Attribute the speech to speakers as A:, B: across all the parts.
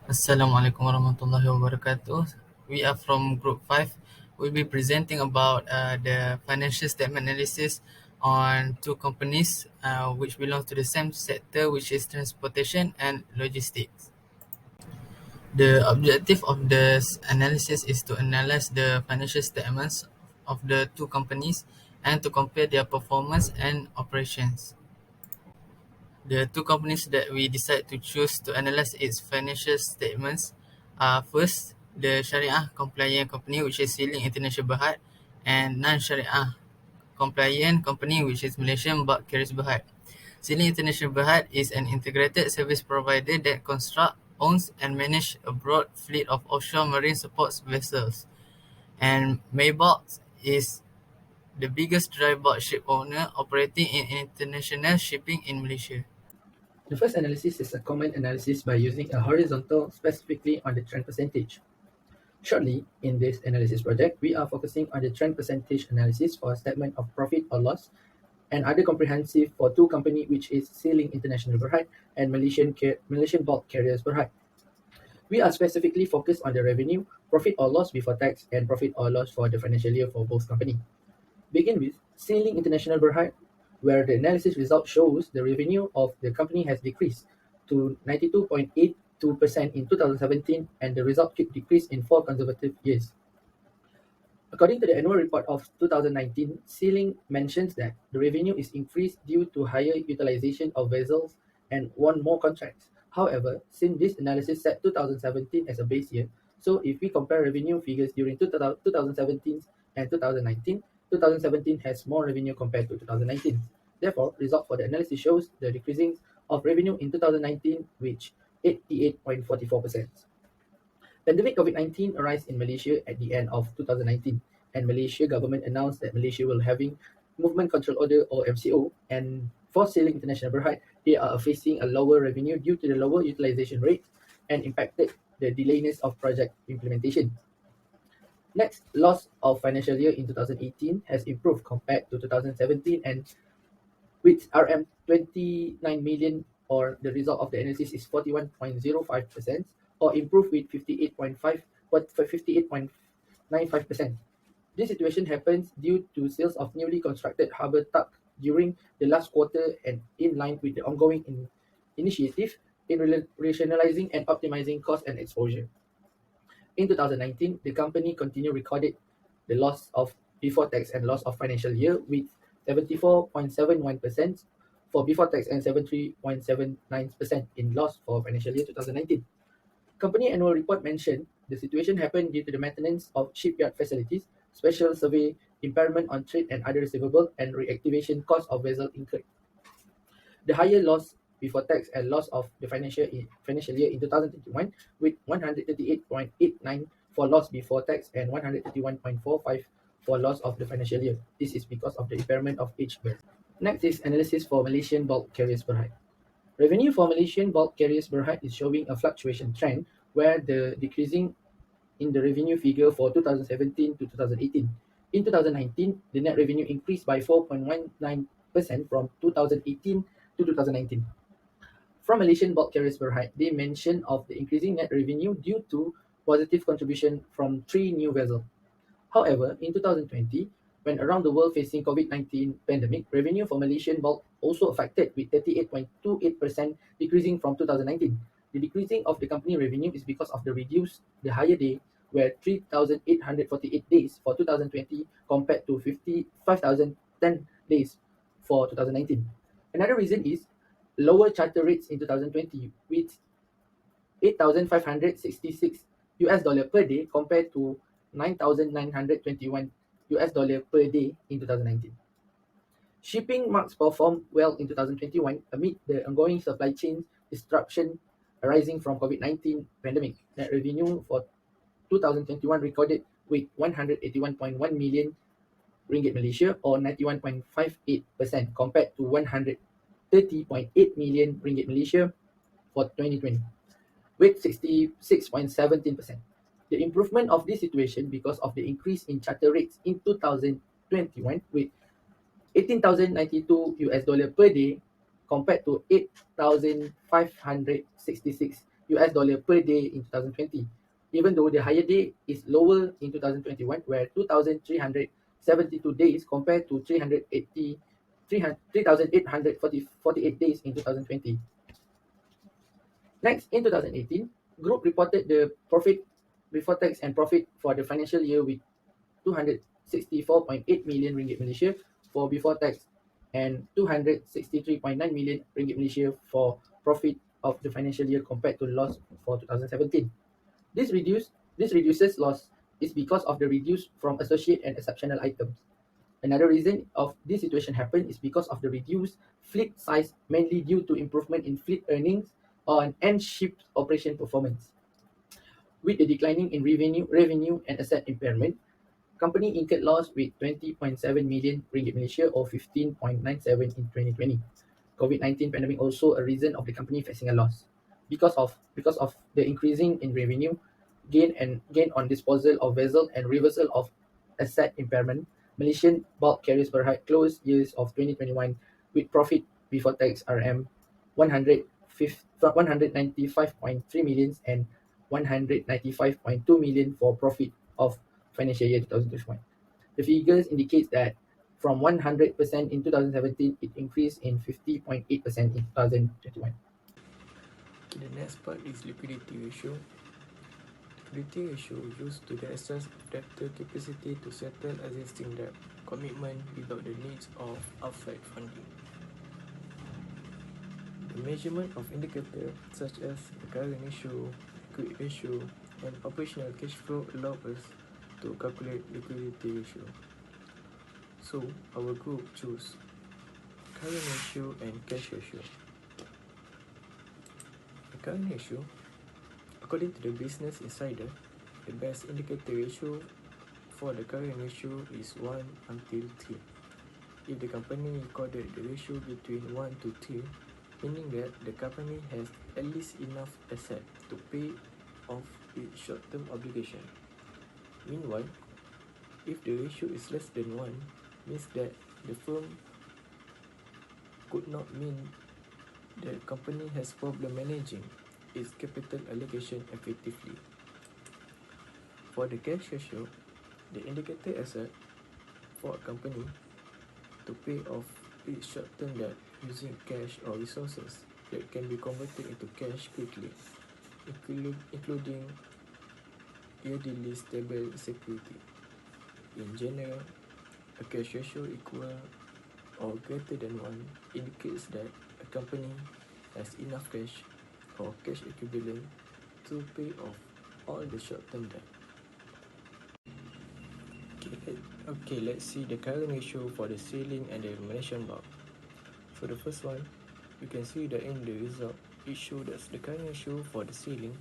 A: Assalamualaikum warahmatullahi wabarakatuh. We are from Group 5. We'll be presenting about the financial statement analysis on two companies which belong to the same sector, which is transportation and logistics. The objective of this analysis is to analyze the financial statements of the two companies and to compare their performance and operations. The two companies that we decide to choose to analyze its financial statements are first, the Sharia compliant company, which is Sealing International Berhad, and non-Sharia compliant company, which is Malaysian Bulk Carriers Berhad. Sealing International Berhad is an integrated service provider that constructs, owns, and manages a broad fleet of offshore marine support vessels. And Maybulk is the biggest dry bulk ship owner operating in international shipping in Malaysia.
B: The first analysis is a common analysis by using a horizontal specifically on the trend percentage. Shortly, in this analysis project, we are focusing on the trend percentage analysis for a statement of profit or loss and other comprehensive for two companies, which is Sealing International Berhad and Malaysian Bulk Carriers Berhad. We are specifically focused on the revenue, profit or loss before tax, and profit or loss for the financial year for both companies. Begin with Sealing International Berhad, where the analysis result shows the revenue of the company has decreased to 92.82% in 2017, and the result keep decrease in 4 consecutive years. According to the annual report of 2019, Sealing mentions that the revenue is increased due to higher utilization of vessels and won more contracts. However, since this analysis set 2017 as a base year, so if we compare revenue figures during 2017 and 2019, 2017 has more revenue compared to 2019. Therefore, result for the analysis shows the decreasing of revenue in 2019, which 88.44%. Pandemic COVID-19 arose in Malaysia at the end of 2019, and Malaysia government announced that Malaysia will having Movement Control Order or MCO, and for Sealing International Berhad, they are facing a lower revenue due to the lower utilization rate and impacted the delayness of project implementation. Next, loss of financial year in 2018 has improved compared to 2017, and with RM 29 million, or the result of the analysis is 41.05%, or improved with 58.95%. This situation happens due to sales of newly constructed harbour tuck during the last quarter and in line with the ongoing initiative in rationalizing and optimizing cost and exposure. In 2019, the company continued recorded the loss of before tax and loss of financial year with 74.71% for before tax and 73.79% in loss for financial year 2019. Company annual report mentioned the situation happened due to the maintenance of shipyard facilities, special survey, impairment on trade and other receivable, and reactivation cost of vessel incurred. The higher loss before tax and loss of the financial year in 2021 with 138.89 for loss before tax and 131.45 for loss of the financial year. This is because of the impairment of each vessel. Next is analysis for Malaysian Bulk Carriers Berhad. Revenue for Malaysian Bulk Carriers Berhad is showing a fluctuation trend where the decreasing in the revenue figure for 2017 to 2018. In 2019, the net revenue increased by 4.19% from 2018 to 2019. From Malaysian Bulk Carriers Berhad, they mention of the increasing net revenue due to positive contribution from 3 new vessels. However, in 2020, when around the world facing COVID-19 pandemic, revenue for Malaysian bulk also affected with 38.28% decreasing from 2019. The decreasing of the company revenue is because of the reduced the higher day, where 3,848 days for 2020 compared to 5,010 days for 2019. Another reason is lower charter rates in 2020 with 8,566 US dollar per day compared to 9,921 US dollar per day in 2019. Shipping markets performed well in 2021 amid the ongoing supply chain disruption arising from COVID-19 pandemic. Net revenue for 2021 recorded with 181.1 million ringgit Malaysia, or 91.58% compared to 130.8 million ringgit Malaysia for 2020 with 66.17%. The improvement of this situation because of the increase in charter rates in 2021 with 18,092 US dollar per day compared to 8,566 US dollar per day in 2020, even though the higher day is lower in 2021, where 2,372 days compared to 3,848 days in 2020. Next, in 2018, Group reported the profit before tax and profit for the financial year with 264.8 million ringgit Malaysia for before tax and 263.9 million ringgit Malaysia for profit of the financial year compared to loss for 2017. This reduces loss is because of the reduce from associate and exceptional items. Another reason of this situation happened is because of the reduced fleet size, mainly due to improvement in fleet earnings and ship operation performance. With the declining in revenue and asset impairment, company incurred loss with 20.7 million ringgit Malaysia or 15.97 in 2020. COVID-19 pandemic also a reason of the company facing a loss. Because of the increasing in revenue, gain on disposal of vessel and reversal of asset impairment, Malaysian bulk carriers Berhad closed years of 2021 with profit before tax RM 195.3 million and 195.2 million for profit of financial year 2021. The figures indicate that from 100% in 2017, it increased in 50.8% in 2021.
C: Okay, the next part is liquidity ratio. Liquidity ratio used to the assess debtor capacity to settle existing debt commitment without the needs of outside funding. The measurement of indicators such as the current ratio, liquid ratio, and operational cash flow allow us to calculate liquidity ratio. So, our group choose current ratio and cash ratio. The current ratio, according to the Business Insider, the best indicator ratio for the current ratio is 1 until 3. If the company recorded the ratio between 1 to 3, meaning that the company has at least enough asset to pay off its short-term obligation. Meanwhile, if the ratio is less than 1, means that the firm could not mean the company has problem managing its capital allocation effectively. For the cash ratio, the indicator asset for a company to pay off its short-term debt using cash or resources that can be converted into cash quickly, including yearly stable security. In general, a cash ratio equal or greater than 1 indicates that a company has enough cash or cash equivalent to pay off all the short-term debt. Okay, let's see the current ratio for the ceiling and the Malaysian bulk. For the first one, you can see that in the result, it shows that the current ratio for the ceiling,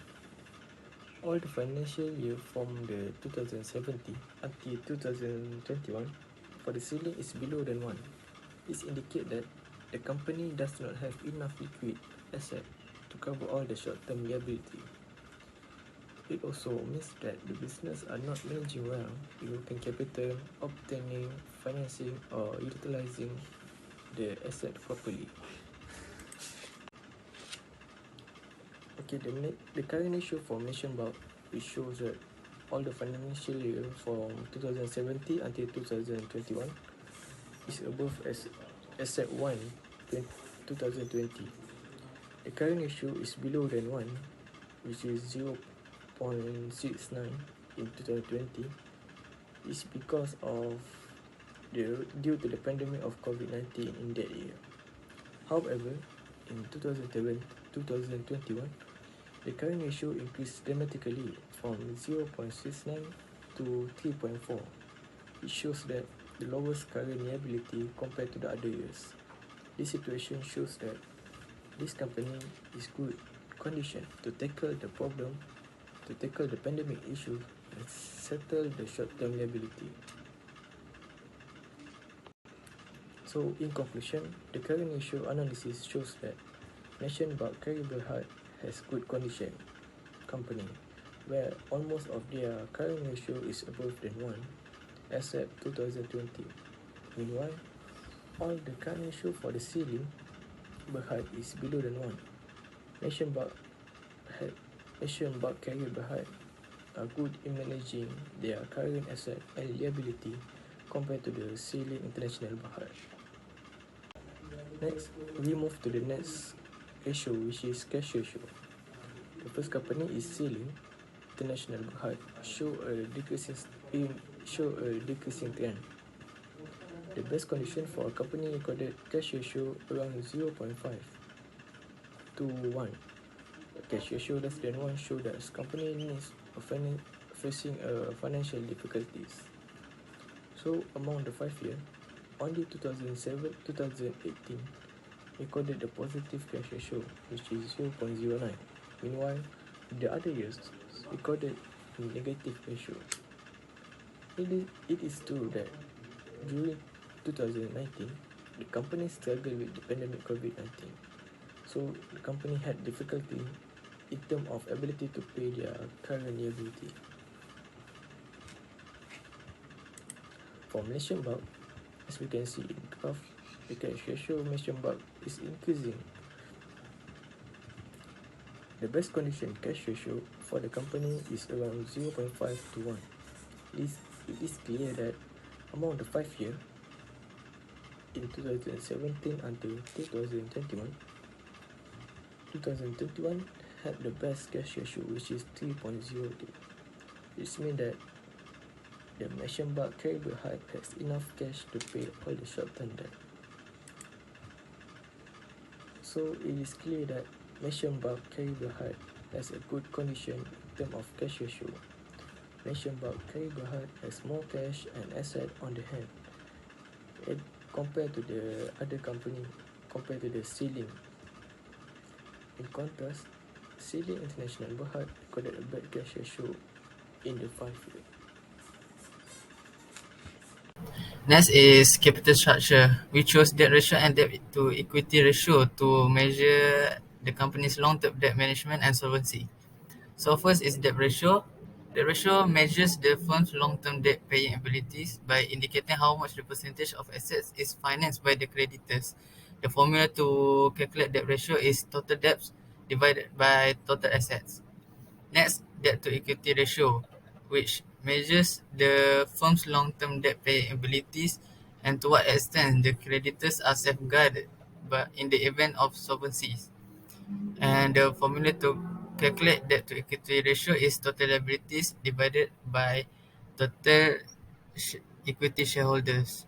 C: all the financial year from the 2017 until 2021, for the ceiling is below than 1. This indicates that the company does not have enough liquid asset to cover all the short-term liability. It also means that the business are not managing well in working capital, obtaining financing or utilizing the asset properly. Okay, the current ratio for Malaysian bulk, it shows that all the financial year from 2017 until 2021 is above asset 1 2020. The current ratio is below than 1, which is 0.69 in 2020. It's because of due to the pandemic of COVID-19 in that year. However, in 2021, the current ratio increased dramatically from 0.69 to 3.4. It shows that the lowest current liability compared to the other years. This situation shows that this company is good condition to tackle the problem, to tackle the pandemic issue and settle the short-term liability. So in conclusion, the current ratio analysis shows that Malaysian bulk carrier Berhad has good condition company, where almost of their current ratio is above than 1, except 2020. Meanwhile, all the current ratio for the ceiling Berhad is below than 1. Malaysian bulk had mentioned bulk carrier Berhad are good in managing their current asset and liability compared to the ceiling international Berhad. Next, we move to the next ratio, which is cash ratio. The first company is Ceiling International Berhad show a decreasing trend. The best condition for a company recorded cash ratio around 0.5 to 1. A cash ratio less than 1 show that the company is facing financial difficulties. So among the 5 years, only 2018 recorded a positive cash ratio, which is 0.09. Meanwhile, the other years recorded a negative ratio. It is true that during 2019, the company struggled with the pandemic COVID-19. So the company had difficulty in terms of ability to pay their current liability. For Malaysian bulk, as we can see in the graph, the cash ratio of Malaysian bulk is increasing. The best condition cash ratio for the company is around 0.5 to 1. It is clear that among the 5 years, in 2017 until 2021, 2021 had the best cash ratio, which is 3.02. This means that the Malaysian bulk carrier Berhad has enough cash to pay all the short-term debt. So it is clear that Malaysian bulk carrier Berhad has a good condition in terms of cash ratio. Malaysian bulk carrier Berhad has more cash and asset on the hand compared to the other company, compared to the Ceiling. In contrast, Ceiling International Berhad recorded a bad cash ratio in the 5 years.
A: Next is capital structure. We chose debt ratio and debt to equity ratio to measure the company's long-term debt management and solvency. So first is debt ratio. The ratio measures the firm's long-term debt paying abilities by indicating how much the percentage of assets is financed by the creditors. The formula to calculate debt ratio is total debts divided by total assets. Next, debt to equity ratio, which measures the firm's long-term debt paying abilities and to what extent the creditors are safeguarded but in the event of solvency. And the formula to calculate debt to equity ratio is total liabilities divided by total equity shareholders.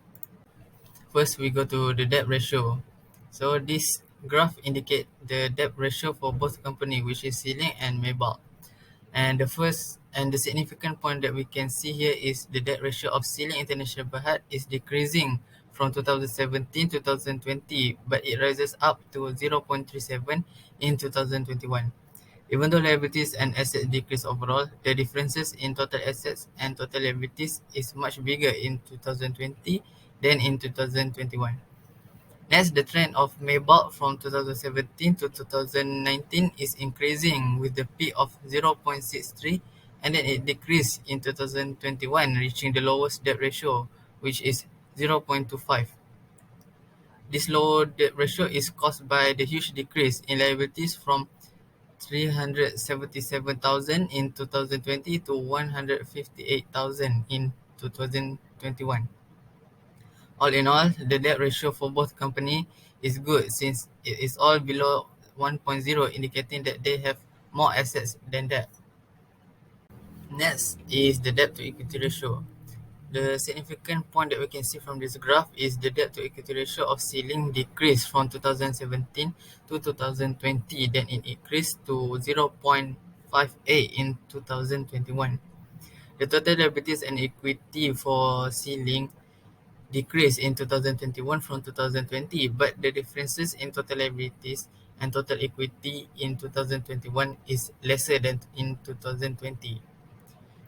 A: First, we go to the debt ratio. So this graph indicates the debt ratio for both company, which is Ceiling and Maybach. And the significant point that we can see here is the debt ratio of Ceiling International Berhad is decreasing from 2017 to 2020, but it rises up to 0.37 in 2021. Even though liabilities and assets decrease overall, the differences in total assets and total liabilities is much bigger in 2020 than in 2021. Next, the trend of Maybach from 2017 to 2019 is increasing with the peak of 0.63 and then it decreased in 2021, reaching the lowest debt ratio, which is 0.25. This low debt ratio is caused by the huge decrease in liabilities from 377,000 in 2020 to 158,000 in 2021. All in all, the debt ratio for both companies is good since it is all below 1.0, indicating that they have more assets than debt. Next is the debt to equity ratio. The significant point that we can see from this graph is the debt to equity ratio of Ceiling decreased from 2017 to 2020, then it increased to 0.58 in 2021. The total liabilities and equity for Ceiling decreased in 2021 from 2020, but the differences in total liabilities and total equity in 2021 is lesser than in 2020.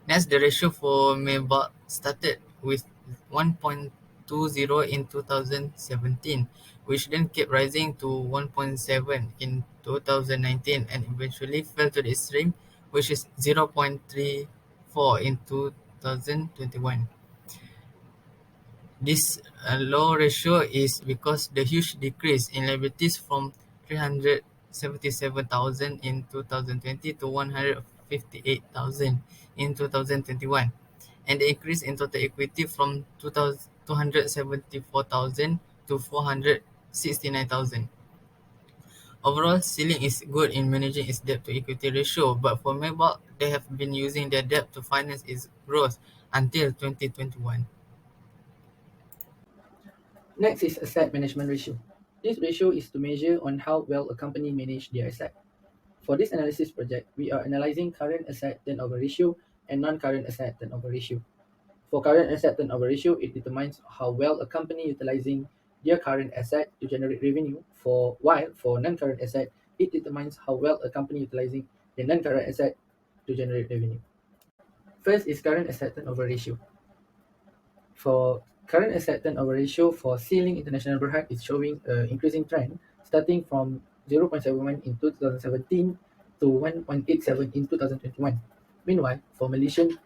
A: Next, the ratio for Maybach started with 1.20 in 2017, which then kept rising to 1.7 in 2019 and eventually fell to the extreme, which is 0.34 in 2021. This low ratio is because the huge decrease in liabilities from 300 177,000 in 2020 to 158,000 in 2021, and the increase in total equity from 274,000 to 469,000. Overall, Ceiling is good in managing its debt to equity ratio, but for Mohd, they have been using their debt to finance its growth until 2021.
B: Next is asset management ratio. This ratio is to measure on how well a company manage their asset. For this analysis project, we are analyzing current asset turnover ratio and non-current asset turnover ratio. For current asset turnover ratio, it determines how well a company utilizing their current asset to generate revenue, while for non-current asset, it determines how well a company utilizing the non-current asset to generate revenue. First is current asset turnover ratio. For current asset turnover ratio for Ceiling International Berhad is showing an increasing trend starting from 0.71 in 2017 to 1.87 in 2021. Meanwhile, for Malaysian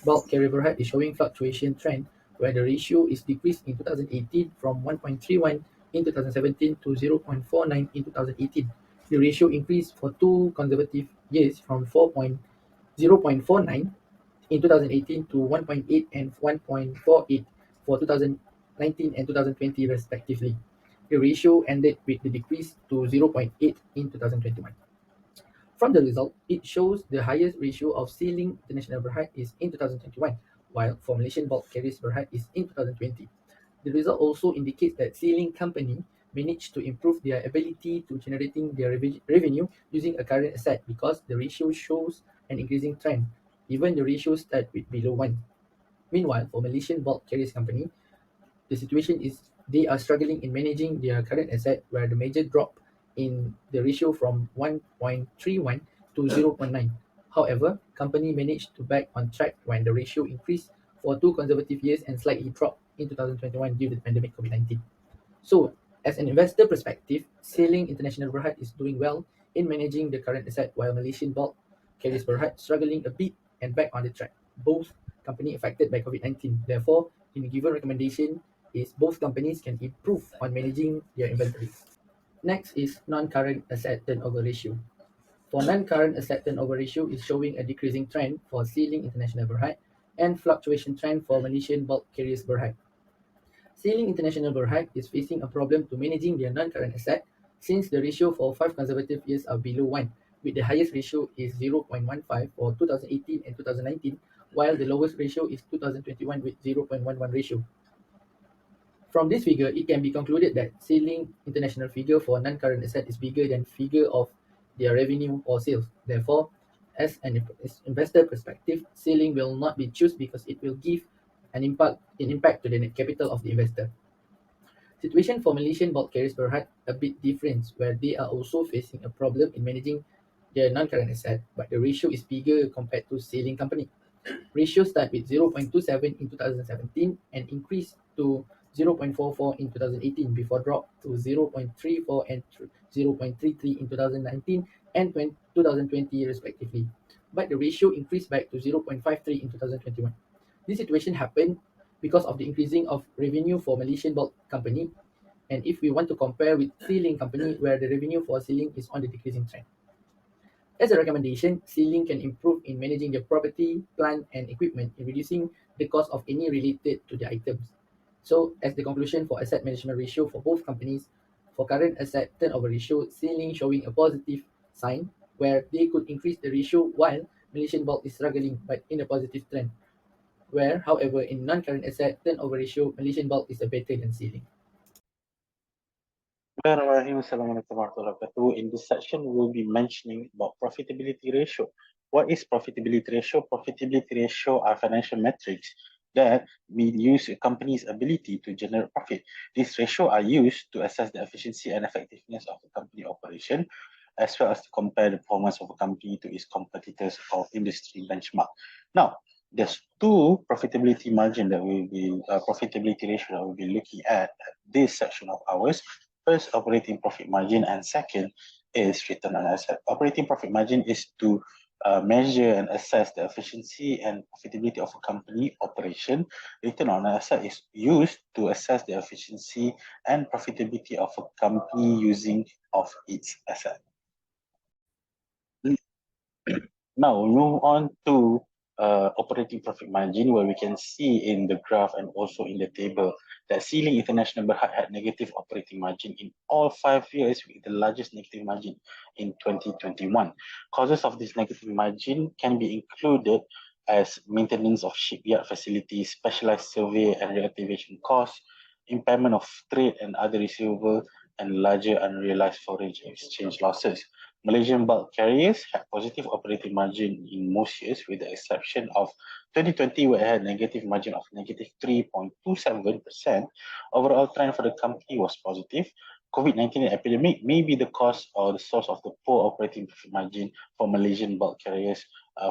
B: bulk carrier Berhad is showing fluctuation trend where the ratio is decreased in 2018 from 1.31 in 2017 to 0.49 in 2018. The ratio increased for two consecutive years from 0.49 in 2018 to 1.8 and 1.48 for 2019 and 2020 respectively. The ratio ended with the decrease to 0.8 in 2021. From the result, it shows the highest ratio of Ceiling International Berhad is in 2021, while for Malaysian bulk carriers Berhad is in 2020. The result also indicates that Ceiling company managed to improve their ability to generating their revenue using a current asset because the ratio shows an increasing trend. Even the ratio start with below 1. Meanwhile, for Malaysian bulk carriers company, the situation is they are struggling in managing their current asset where the major drop in the ratio from 1.31 to 0.9. However, company managed to back on track when the ratio increased for two consecutive years and slightly dropped in 2021 due to the pandemic COVID-19. So, as an investor perspective, Sailing International Berhad is doing well in managing the current asset while Malaysian bulk carriers Berhad struggling a bit and back on the track. Both company affected by COVID-19. Therefore, in a given recommendation is both companies can improve on managing their inventories. Next is non-current asset turnover ratio. For non-current asset turnover ratio is showing a decreasing trend for Sailing International Berhad and fluctuation trend for Malaysian bulk carriers Berhad. Sailing International Berhad is facing a problem to managing their non-current asset since the ratio for 5 consecutive years are below 1, with the highest ratio is 0.15 for 2018 and 2019, while the lowest ratio is 2021 with 0.11 ratio. From this figure, it can be concluded that Sailing International figure for non-current asset is bigger than figure of their revenue or sales. Therefore, as an investor perspective, Sailing will not be chosen because it will give an impact to the net capital of the investor. Situation for Malaysian bulk carriers Berhad a bit different, where they are also facing a problem in managing their non-current asset, but the ratio is bigger compared to Sailing company. Ratio start with 0.27 in 2017 and increased to 0.44 in 2018 before drop to 0.34 and 0.33 in 2019 and 2020 respectively. But the ratio increased back to 0.53 in 2021. This situation happened because of the increasing of revenue for Malaysian bulk company, and if we want to compare with Sealing company where the revenue for Sealing is on the decreasing trend. As a recommendation, Sealing can improve in managing their property, plant and equipment in reducing the cost of any related to the items. So as the conclusion for asset management ratio for both companies, for current asset turnover ratio, Sealing showing a positive sign where they could increase the ratio while Malaysian bulk is struggling but in a positive trend. Where, however, in non-current asset turnover ratio, Malaysian bulk is a better than Sealing.
D: Assalamualaikum warahmatullahi wabarakatuh. In this section, we will be mentioning about profitability ratio. What is profitability ratio? Profitability ratio are financial metrics that we use a company's ability to generate profit. These ratio are used to assess the efficiency and effectiveness of the company operation, as well as to compare the performance of a company to its competitors or industry benchmark. Now, there's two profitability margin that will be profitability ratio that we'll be looking at this section of ours. First, operating profit margin, and second is return on asset. Operating profit margin is to measure and assess the efficiency and profitability of a company operation. Return on asset is used to assess the efficiency and profitability of a company using of its asset. Now we move on to operating profit margin, where we can see in the graph and also in the table that Sealing International Berhad had negative operating margin in all 5 years, with the largest negative margin in 2021. Causes of this negative margin can be included as maintenance of shipyard facilities, specialized survey and reactivation costs, impairment of trade and other receivable, and larger unrealized foreign exchange losses. Malaysian bulk carriers had positive operating margin in most years, with the exception of 2020, where it had negative margin of negative 3.27%. Overall trend for the company was positive. COVID-19 epidemic may be the cause or the source of the poor operating profit margin for Malaysian bulk carriers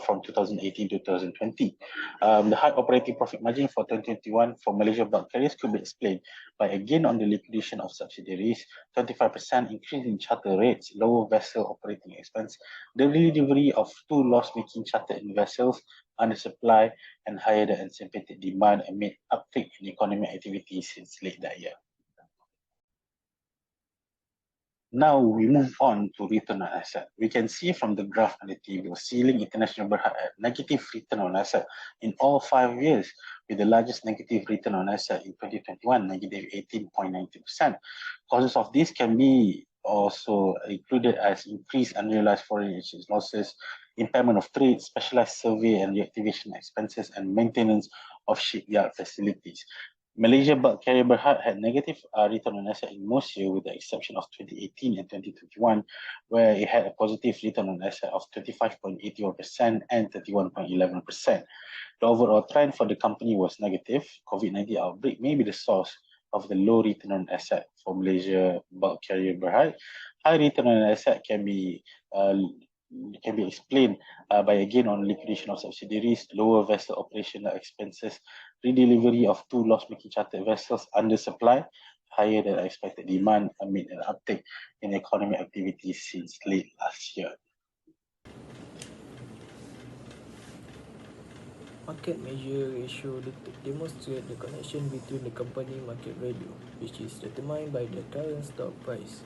D: from 2018 to 2020. The high operating profit margin for 2021 for Malaysia bulk carriers could be explained by a gain on the liquidation of subsidiaries, 25% increase in charter rates, lower vessel operating expense, the delivery of two loss-making chartered vessels, undersupply, and higher than anticipated demand amid uptick in economic activity since late that year. Now we move on to return on asset. We can see from the graph on the table, Sealing International Berhad had negative return on asset in all 5 years, with the largest negative return on asset in 2021, negative 18.90%. Causes of this can be also included as increased unrealized foreign exchange losses, impairment of trade, specialized survey and reactivation expenses, and maintenance of shipyard facilities. Malaysia bulk carrier Berhad had negative return on asset in most years, with the exception of 2018 and 2021, where it had a positive return on asset of 25.81% and 31.11%. The overall trend for the company was negative. COVID-19 outbreak may be the source of the low return on asset for Malaysia bulk carrier Berhad. High return on asset can be explained by a gain on liquidation of subsidiaries, lower vessel operational expenses, redelivery of two loss-making chartered vessels, undersupply, higher than expected demand amid an uptick in economic activity since late last year.
C: Market measure ratio demonstrate the connection between the company market value, which is determined by the current stock price,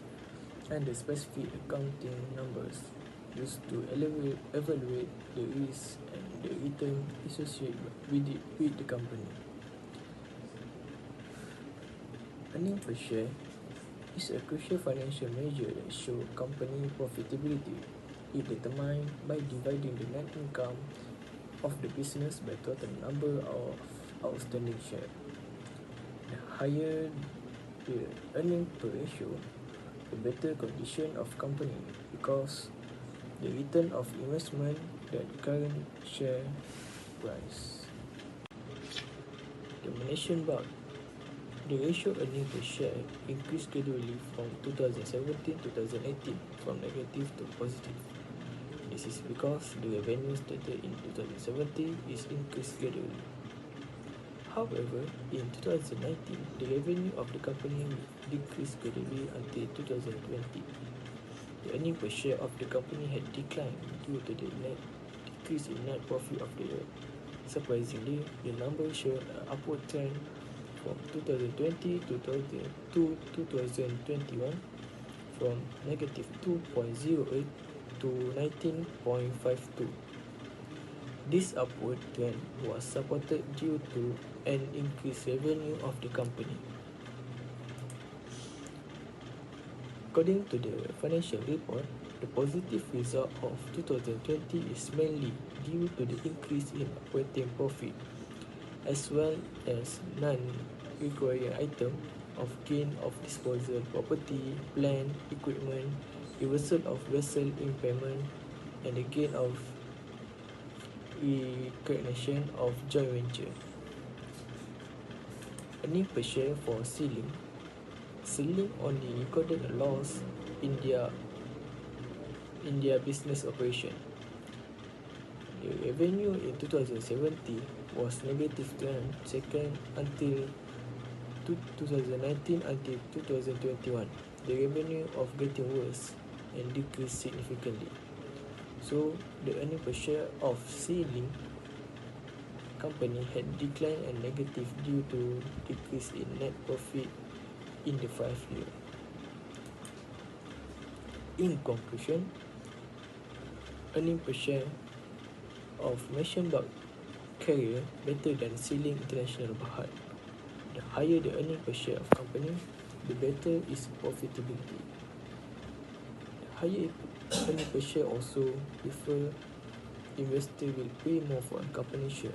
C: and the specific accounting numbers used to evaluate the risk and the return associated with the company. Earnings per share is a crucial financial measure that shows company profitability. It is determined by dividing the net income of the business by total number of outstanding shares. The higher the earnings per ratio, the better condition of company, because the return of investment that current share price. The Malaysian bulk, the ratio earnings per share increased gradually from 2017 to 2018 from negative to positive. This is because the revenue started in 2017 is increased gradually. However, in 2019, the revenue of the company decreased gradually until 2020. The earnings per share of the company had declined due to the net decrease in net profit of the year. Surprisingly, the numbers showed an upward trend from 2020 to 2021, from negative 2.08 to 19.52. This upward trend was supported due to an increased revenue of the company. According to the financial report, the positive result of 2020 is mainly due to the increase in operating profit, as well as non-recurring item of gain of disposal property, plant, equipment, reversal of vessel impairment, and the gain of recognition of joint venture. Earnings per share for Sealing only recorded a loss in their business operation. The revenue in 2017 was negative trend second until 2019 until 2021. The revenue of getting worse and decreased significantly. So the earnings per share of Sealing company had declined and negative due to decrease in net profit in the 5 years. In conclusion, earning per share of mentioned bulk carrier better than ceiling international Berhad. The higher the earning per share of company, the better its profitability. The higher earning per share also prefer investor will pay more for a company share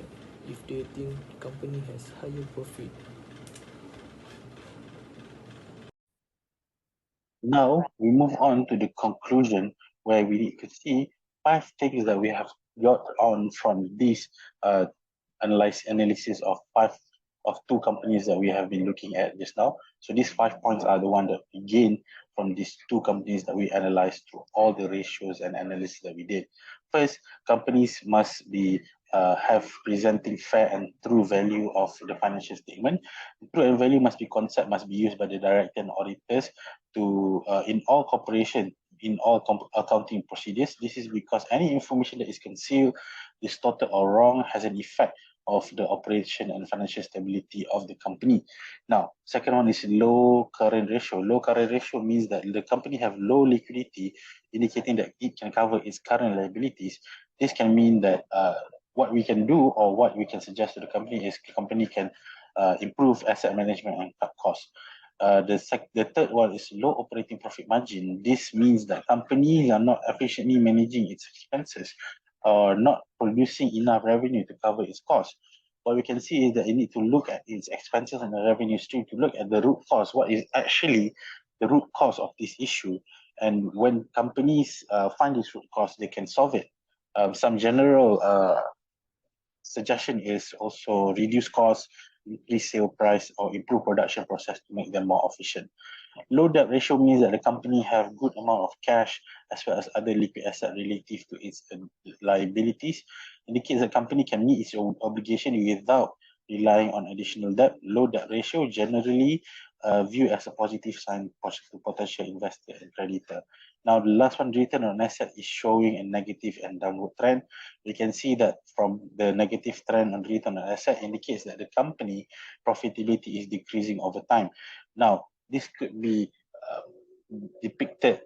C: if they think the company has higher profit.
D: Now we move on to the conclusion where we need to see 5 things that we have got on from this analysis of 2 companies that we have been looking at just now. So these 5 points are the one that we gain from these 2 companies that we analyzed through all the ratios and analysis that we did. First, companies must be have presenting fair and true value of the financial statement. True and value must be concept must be used by the director and auditors to in all corporation in all accounting procedures. This is because any information that is concealed, distorted, or wrong has an effect of the operation and financial stability of the company. Now, second one is low current ratio. Low current ratio means that the company have low liquidity, indicating that it can cover its current liabilities. This can mean that what we can do or what we can suggest to the company is the company can improve asset management and cut costs. The third one is low operating profit margin. This means that companies are not efficiently managing its expenses or not producing enough revenue to cover its costs. What we can see is that it need to look at its expenses and the revenue stream to look at the root cause. What is actually the root cause of this issue? And when companies find this root cause, they can solve it. Some general suggestion is also reduce costs, increase sale price, or improve production process to make them more efficient. Low debt ratio means that the company have good amount of cash as well as other liquid asset relative to its liabilities. Indicates the company can meet its own obligation without relying on additional debt. Low debt ratio generally viewed as a positive sign to potential investor and creditor. Now, the last one, return on asset, is showing a negative and downward trend. We can see that from the negative trend on return on asset indicates that the company profitability is decreasing over time. Now, this could be depicted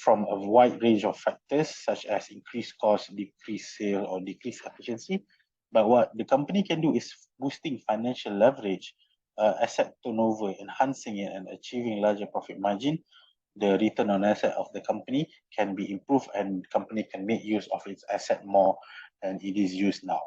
D: from a wide range of factors such as increased cost, decreased sale, or decreased efficiency. But what the company can do is boosting financial leverage, asset turnover, enhancing it, and achieving larger profit margin. The return on asset of the company can be improved and the company can make use of its asset more than it is used now.